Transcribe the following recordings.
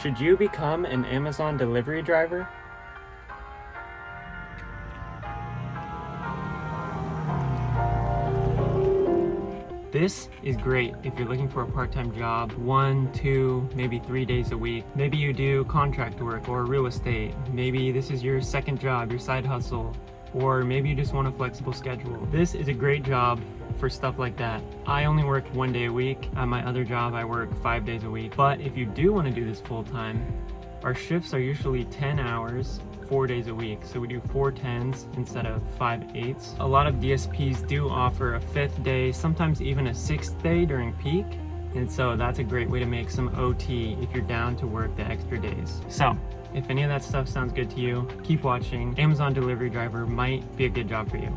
Should you become an Amazon delivery driver? This is great if you're looking for a part-time job, 1, 2, maybe 3 days a week. Maybe you do contract work or real estate. Maybe this is your second job, your side hustle, or maybe you just want a flexible schedule. This is a great job for stuff like that. I only work 1 day a week. At my other job, I work 5 days a week. But if you do want to do this full-time, our shifts are usually 10 hours, 4 days a week. So we do 4 10s instead of 5 8s. A lot of DSPs do offer a 5th day, sometimes even a 6th day during peak. And so that's a great way to make some OT if you're down to work the extra days. So if any of that stuff sounds good to you, keep watching. Amazon delivery driver might be a good job for you.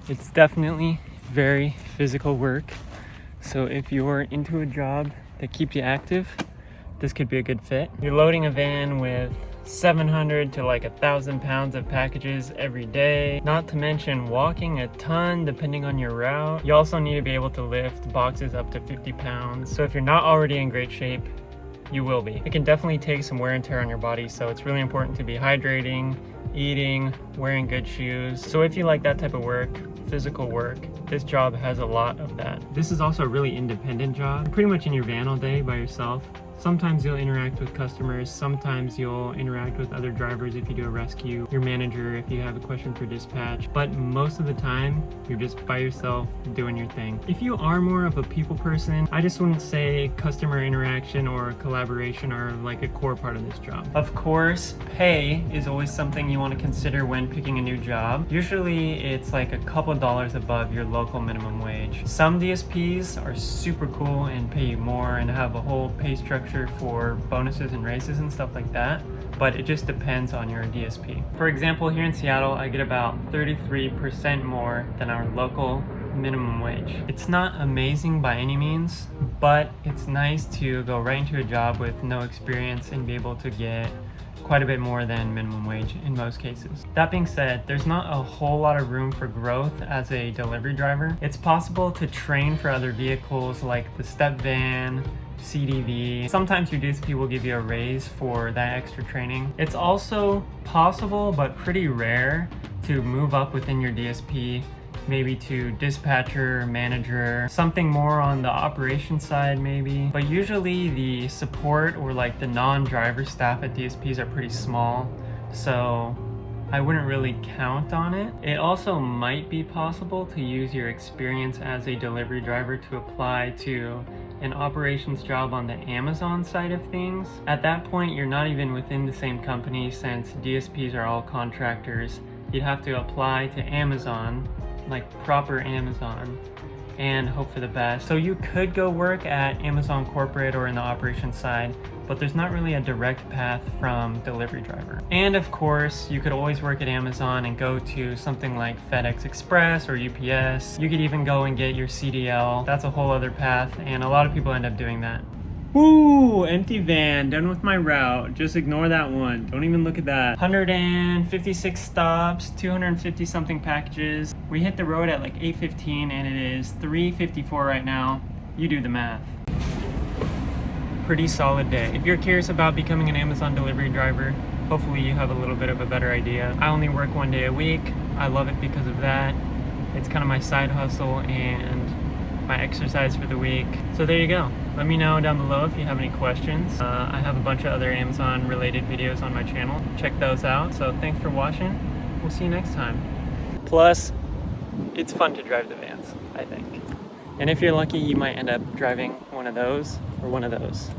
It's definitely very physical work. So if you're into a job that keeps you active, this could be a good fit. You're loading a van with 700 to like 1,000 pounds of packages every day, not to mention walking a ton depending on your route. You also need to be able to lift boxes up to 50 pounds. So if you're not already in great shape, you will be. It can definitely take some wear and tear on your body, so it's really important to be hydrating, eating, wearing good shoes. So if you like that type of work, physical work, this job has a lot of that. This is also a really independent job. You're pretty much in your van all day by yourself. Sometimes you'll interact with customers, sometimes you'll interact with other drivers if you do a rescue, your manager if you have a question for dispatch, but most of the time you're just by yourself doing your thing. If you are more of a people person, I just wouldn't say customer interaction or collaboration are like a core part of this job. Of course, pay is always something you want to consider when picking a new job. Usually it's like a couple dollars above your local minimum wage. Some DSPs are super cool and pay you more and have a whole pay structure for bonuses and raises and stuff like that, but it just depends on your DSP. For example, here in Seattle, I get about 33% more than our local minimum wage. It's not amazing by any means, but it's nice to go right into a job with no experience and be able to get quite a bit more than minimum wage in most cases. That being said, there's not a whole lot of room for growth as a delivery driver. It's possible to train for other vehicles like the step van, CDV. Sometimes your DSP will give you a raise for that extra training. It's also possible, but pretty rare, to move up within your DSP, maybe to dispatcher, manager, something more on the operation side maybe. But usually the support or like the non-driver staff at DSPs are pretty small, so I wouldn't really count on it. It also might be possible to use your experience as a delivery driver to apply to an operations job on the Amazon side of things. At that point, you're not even within the same company since DSPs are all contractors. You'd have to apply to Amazon, like proper Amazon, and hope for the best. So you could go work at Amazon corporate or in the operations side, but there's not really a direct path from delivery driver. And of course, you could always work at Amazon and go to something like FedEx Express or UPS. You could even go and get your CDL. That's a whole other path, and a lot of people end up doing that. Woo! Empty van, done with my route. Just ignore that one. Don't even look at that. 156 stops, 250 something packages. We hit the road at like 8:15 and it is 3:54 right now. You do the math. Pretty solid day. If you're curious about becoming an Amazon delivery driver, hopefully you have a little bit of a better idea. I only work 1 day a week. I love it because of that. It's kind of my side hustle and my exercise for the week. So there you go. Let me know down below if you have any questions. I have a bunch of other Amazon related videos on my channel. Check those out. So thanks for watching. We'll see you next time. Plus, it's fun to drive the vans, I think. And if you're lucky, you might end up driving one of those or one of those.